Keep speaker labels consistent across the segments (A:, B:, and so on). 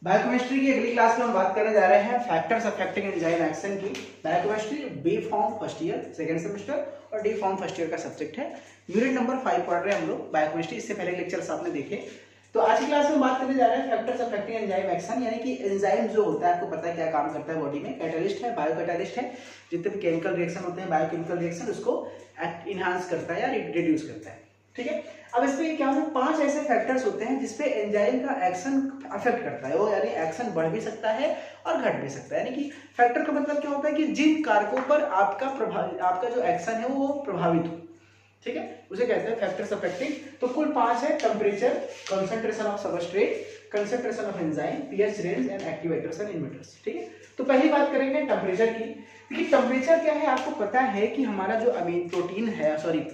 A: Biochemistry की अगली class में हम बात करने जा रहे हैं फैक्टर्स अफेक्टिंग एंजाइम एक्शन की। Biochemistry B pharm first year second semester और डी फॉर्म फर्स्ट ईयर का सब्जेक्ट है। यूनिट नंबर 5 पढ़ रहे हैं हम लोग बायोकेमिस्ट्री। इससे पहले लेक्चर्स आपने देखे। तो आज की क्लास में बात करने जा रहे हैं फैक्टर्स अफेक्टिंग एंजाइम एक्शन, यानी कि एंजाइम जो होता है आपको पता है क्या काम करता है बॉडी में। कैटलिस्ट है, बायो कैटलिस्ट है। जितने भी केमिकल रिएक्शन होते हैं बायोकेमिकल रिएक्शन उसको इनहांस करता है या रिड्यूस करता है। ठीक है, अब इस पे क्या होता है, 5 ऐसे फैक्टर्स होते हैं जिसपे एंजाइम का एक्शन अफेक्ट करता है। वो यानी एक्शन बढ़ भी सकता है और घट भी सकता है। यानी कि फैक्टर का मतलब क्या होता है कि जिन कारकों पर आपका जो एक्शन है वो प्रभावित हो। ठीक है, उसे कहते हैं फैक्टर्स अफेक्टिंग। तो कुल 5 है। Temperature, concentration of substrate, concentration of enzyme, pH range and activators and inhibitors. ठीक है, तो पहली बात करेंगे टेम्परेचर की। देखिए टेम्परेचर क्या है, आपको पता है कि हमारा जो अमीन प्रोटीन है, सॉरी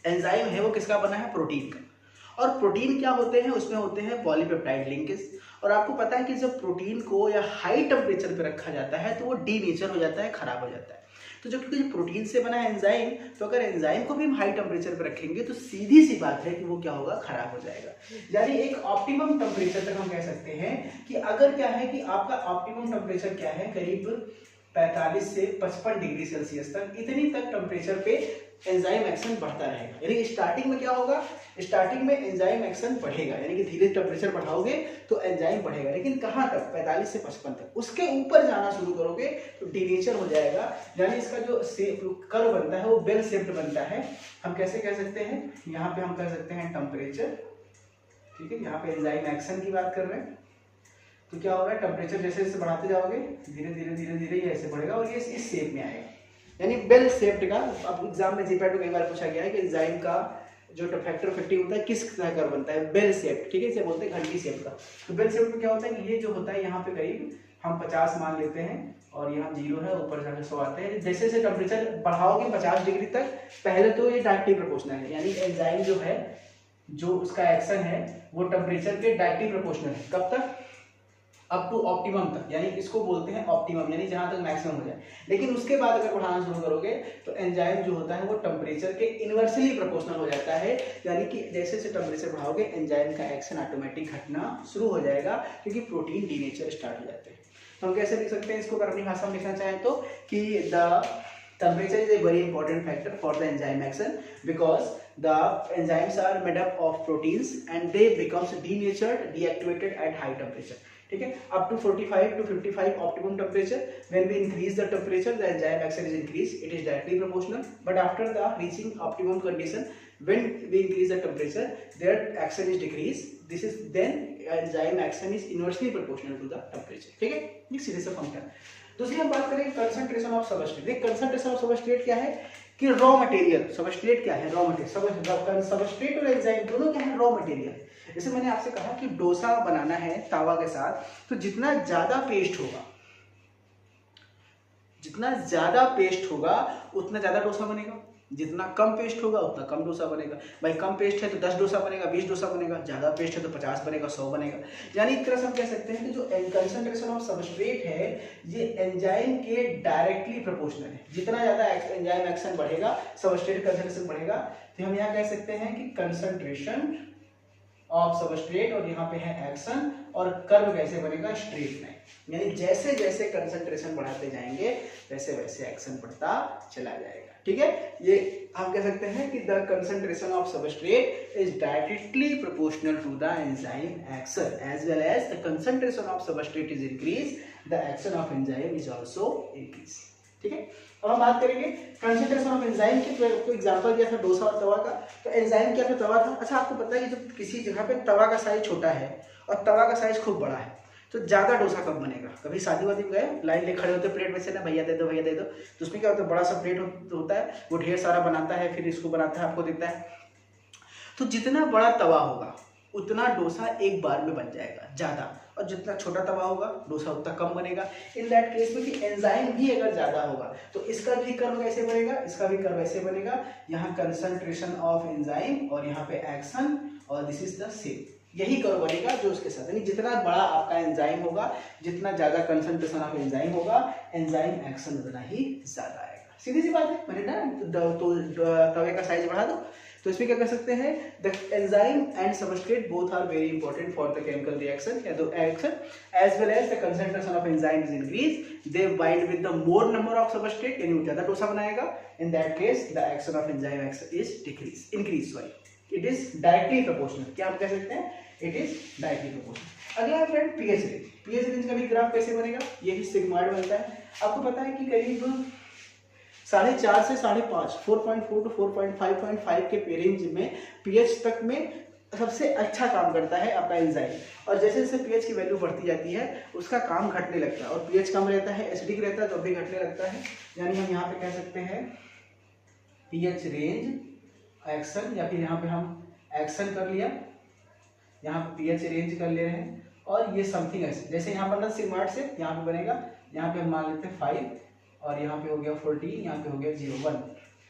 A: एंजाइम है, वो किसका बना है, प्रोटीन का। और प्रोटीन क्या होते हैं, उसमें होते हैं पॉलीपेप्टाइड लिंकेज। और आपको पता है कि जब प्रोटीन को या हाई टेम्परेचर पे रखा जाता है तो वो डीनेचर हो जाता है, खराब हो जाता है। तो जो क्योंकि प्रोटीन से बना है एंजाइम, तो अगर एंजाइम को भी हम हाई टेम्परेचर पे रखेंगे तो सीधी सी बात है कि वो क्या होगा, खराब हो जाएगा। यानी एक ऑप्टिमम टेम्परेचर तक हम कह सकते हैं कि अगर क्या है कि आपका ऑप्टिमम टेम्परेचर क्या है, करीब 45 से 55 डिग्री सेल्सियस तक, इतनी तक टेम्परेचर पे एंजाइम एक्शन बढ़ता रहेगा। यानी स्टार्टिंग में क्या होगा, स्टार्टिंग में एंजाइम एक्शन बढ़ेगा, यानी कि धीरे टेम्परेचर बढ़ाओगे तो एंजाइम बढ़ेगा, लेकिन कहाँ तक, 45 से 55 तक। उसके ऊपर जाना शुरू करोगे तो डीनेचर हो जाएगा। यानी इसका जो कर्व बनता है वो बेल शेप्ड बनता है। हम कैसे कह सकते हैं, यहाँ पे हम कह सकते हैं टेम्परेचर। ठीक है, यहाँ पे एंजाइम एक्शन की बात कर रहे हैं। तो क्या होगा, टेम्परेचर जैसे जैसे बढ़ाते जाओगे धीरे धीरे धीरे धीरे ये ऐसे बढ़ेगा और ये इस शेप में आएगा, यानी बेल शेप्ड का। अब एग्जाम में जीपैट में कई बार पूछा गया है कि एंजाइम का जो फैक्टर अफेक्टिंग होता है किस तरह का बनता है, बेल शेप। ठीक है, इसे बोलते हैं घंटी शेप का। तो बेल शेप में क्या होता है कि ये जो होता है यहाँ पे करीब हम 50 मान लेते हैं और यहाँ 0 है, ऊपर जाकर 100 आते हैं। जैसे जैसे टेम्परेचर बढ़ाओगे 50 डिग्री तक, पहले तो ये डायरेक्टली प्रोपोर्शनल है, यानी एंजाइम जो है, जो उसका एक्शन है वो टेम्परेचर के डायरेक्टली प्रोपोर्शनल है। कब तक, अप टू ऑप्टिमम तक, यानी इसको बोलते हैं ऑप्टिमम, यानी जहां तक मैक्सिमम हो जाए। लेकिन उसके बाद अगर बढ़ाना शुरू करोगे तो एंजाइम जो होता है वो टेम्परेचर के इनवर्सली प्रोपोर्शनल हो जाता है। यानी कि जैसे जैसे टेम्परेचर बढ़ाओगे एंजाइम का एक्शन ऑटोमेटिक घटना शुरू हो जाएगा, क्योंकि प्रोटीन डीनेचर स्टार्ट हो जाते हैं। तो हम कैसे लिख सकते हैं इसको, अगर अपनी भाषा में लिखना चाहें तो कि the temperature is a very important factor for the enzyme action because the enzymes are made up of proteins and they becomes denatured, deactivated at high temperature. ठीक है, up to 45 to 55 optimum temperature. When we increase the temperature, the enzyme action is increased. It is directly proportional. But after the reaching optimum condition, when we increase the temperature, their action is decreased. This is then enzyme action is inversely proportional to the temperature. ठीक है, ये सीधे से function. दूसरी हम बात करें concentration of substrate. Concentration of substrate क्या है कि रॉ मटेरियल, सबस्ट्रेट क्या है, रॉ मटेरियल। सबस्ट्रेट और एंजाइम दोनों क्या है, रॉ मटेरियल। जैसे मैंने आपसे कहा कि डोसा बनाना है तावा के साथ, तो जितना ज्यादा पेस्ट होगा, जितना ज्यादा पेस्ट होगा उतना ज्यादा डोसा बनेगा। जितना कम पेस्ट होगा उतना कम डोसा बनेगा। भाई कम पेस्ट है तो 10 डोसा बनेगा, 20 डोसा बनेगा। ज्यादा पेस्ट है तो 50 बनेगा, 100 बनेगा। यानी एक तरह से हम कह सकते हैं कि जो कंसंट्रेशन ऑफ सबस्ट्रेट है ये एंजाइम के डायरेक्टली प्रोपोर्शनल है। जितना ज्यादा एंजाइम एक्शन बढ़ेगा, सबस्ट्रेट कंसंट्रेशन बढ़ेगा। तो हम यहाँ कह सकते हैं कि कंसंट्रेशन ऑफ सबस्ट्रेट, और यहाँ पे है एक्शन, और कर्व कैसे बनेगा, स्ट्रेट लाइन। यानी जैसे जैसे कंसंट्रेशन बढ़ाते जाएंगे वैसे वैसे एक्शन बढ़ता चला जाएगा। ठीक है, ये हम कह सकते हैं कि the concentration of substrate is directly proportional to the enzyme action as well as the concentration of substrate is increase, the action of enzyme is also increase. ठीक है, अब हम बात करेंगे कंसंट्रेशन ऑफ एंजाइम की। तो आपको एग्जांपल दिया था डोसा और तवा का। तो एंजाइम क्या था, तवा था। अच्छा, आपको पता है कि जब किसी जगह पे तवा का साइज छोटा है और तवा का साइज खूब बड़ा है तो ज्यादा डोसा कब बनेगा। कभी शादी वादी में गए, लाइन ले खड़े होते प्लेट में से ना, भैया दे दो भैया दे दो। तो उसमें क्या होता है, बड़ा सा प्लेट होता है, वो ढेर सारा बनाता है, फिर इसको बनाता है, आपको देता है। तो जितना बड़ा तवा होगा उतना डोसा एक बार में बन जाएगा ज्यादा, और जितना छोटा तवा होगा डोसा उतना कम बनेगा। इन दैट केस में कि एंजाइम भी अगर ज्यादा होगा तो इसका भी कर्व कैसे बनेगा, इसका भी कर्व ऐसे बनेगा। यहाँ कंसंट्रेशन ऑफ एंजाइम और यहाँ पे एक्शन, और दिस इज द सेम। यही कर्व बनेगा जो उसके साथ, यानी जितना बड़ा आपका एंजाइम होगा, जितना ज्यादा कंसंट्रेशन ऑफ एंजाइम होगा, एंजाइम एक्शन उतना ही ज्यादा आएगा। सीधी सी बात है, मैंने ना तो तवे का साइज बढ़ा दो तो इसमें क्या कर सकते हैं, the enzyme and substrate both are very important for the chemical reaction या the action as well as the concentration of enzyme is increase, they bind with the more number of substrate, यानी वो ज्यादा डोसा बनाएगा, in that case the action of enzyme action is decrease increase sorry, it is directly proportional. क्या हम कह सकते हैं, it is directly proportional. अगला है friend pH range. PH range का भी ग्राफ कैसे बनेगा, ये भी सिग्मॉइड बनता है। आपको पता है कि करीब 4.5 से 5.5 4.4 टू 4.5 के रेंज में पीएच तक में सबसे अच्छा काम करता है आपका एंजाइम, और जैसे जैसे पीएच की वैल्यू बढ़ती जाती है उसका काम घटने लगता है, और पीएच कम रहता है, एसिडिक रहता है तो भी घटने लगता है। यानी हम यहाँ पे कह सकते हैं पीएच रेंज एक्शन, या फिर यहाँ पे हम एक्शन कर लिया, यहाँ पे पीएच रेंज कर ले रहे हैं, और ये समथिंग ऐसे जैसे यहाँ पर ना सिग्मॉइड से यहाँ पे बनेगा, यहाँ पे हम मान लेते हैं 5 और यहाँ पे हो गया 14, यहाँ पे हो गया 0 1,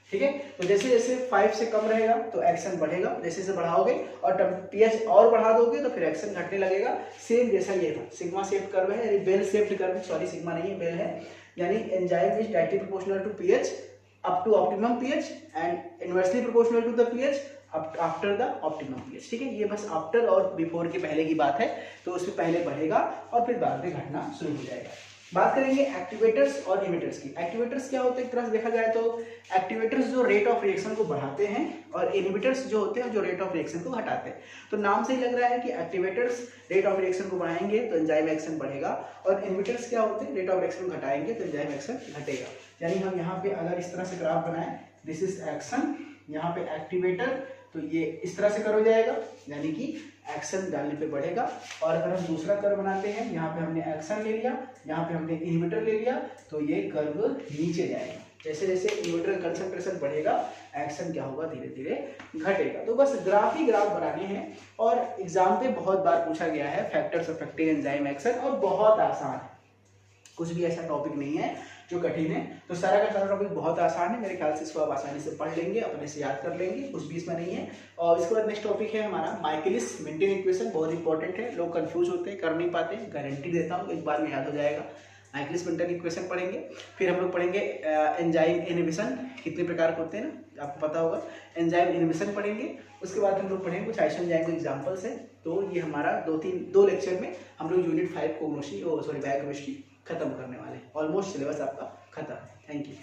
A: ठीक है। तो जैसे जैसे 5 से कम रहेगा तो एक्शन बढ़ेगा, जैसे जैसे बढ़ाओगे और पीएच और बढ़ा दोगे तो फिर एक्शन घटने लगेगा। सेम जैसा ये था सिग्मा शेप्ड कर्व है, यानी bell shaped curve, sorry sigma नहीं है बेल है, यानी enzyme is directly proportional to pH up to optimum pH and inversely proportional to the pH after the optimum pH, ठीक है। ये बस आफ्टर और बिफोर के पहले की बात है, तो उसमें पहले बढ़ेगा और फिर बाद में घटना शुरू हो जाएगा। बात करेंगे एक्टिवेटर्स और इमिटर्स की। एक्टिवेटर्स क्या होते हैं, एक तरह से देखा जाए तो एक्टिवेटर्स जो रेट ऑफ रिएक्शन को बढ़ाते हैं, और इनिबिटर्स जो होते हैं जो रेट ऑफ रिएक्शन को घटाते हैं। तो नाम से ही लग रहा है कि एक्टिवेटर्स रेट ऑफ रिएक्शन को बढ़ाएंगे तो एंजाइम एक्शन बढ़ेगा, और इनिबिटर्स क्या होते हैं, रेट ऑफ रिएक्शन को घटाएंगे तो एंजाइम एक्शन घटेगा। यानी हम यहाँ पे अगर इस तरह से ग्राफ बनाएं, दिस इज एक्शन, यहाँ पे एक्टिवेटर, तो ये इस तरह से कर्व जाएगा, यानी कि एक्शन डालने पे बढ़ेगा। और अगर हम दूसरा कर्व बनाते हैं, यहाँ पे हमने एक्शन ले लिया, यहाँ पे हमने इनहिबिटर ले लिया, तो ये कर्व नीचे जाएगा। जैसे जैसे इनहिबिटर कंसंट्रेशन बढ़ेगा एक्शन क्या होगा, धीरे धीरे घटेगा। तो बस ग्राफ ही ग्राफ बनाने हैं, और एग्जाम पे बहुत बार पूछा गया है फैक्टर्स अफेक्टिंग एंजाइम एक्शन, और बहुत आसान है, कुछ भी ऐसा टॉपिक नहीं है जो कठिन है। तो सारा का सारा टॉपिक बहुत आसान है, मेरे ख्याल से इसको आप आसानी से पढ़ लेंगे, अपने से याद कर लेंगे, कुछ भी इसमें नहीं है। और इसके बाद नेक्स्ट टॉपिक है हमारा माइकलिस मेंटेन इक्वेशन, बहुत इंपॉर्टेंट है, लोग कंफ्यूज होते हैं, कर नहीं पाते, गारंटी देता हूँ एक बार में याद हो जाएगा। माइकलिस मेंटेन इक्वेशन पढ़ेंगे, फिर हम लोग पढ़ेंगे एंजाइम इनहिबिशन, कितने प्रकार के होते हैं ना आपको पता होगा, एंजाइम इनहिबिशन पढ़ेंगे। उसके बाद हम लोग पढ़ेंगे कुछ आइसोएंजाइम के एग्जाम्पल्स हैं। तो ये हमारा दो लेक्चर में हम लोग यूनिट 5 बायोकेमिस्ट्री खत्म करने वाले हैं। ऑलमोस्ट सिलेबस आपका खत्म है। Thank you.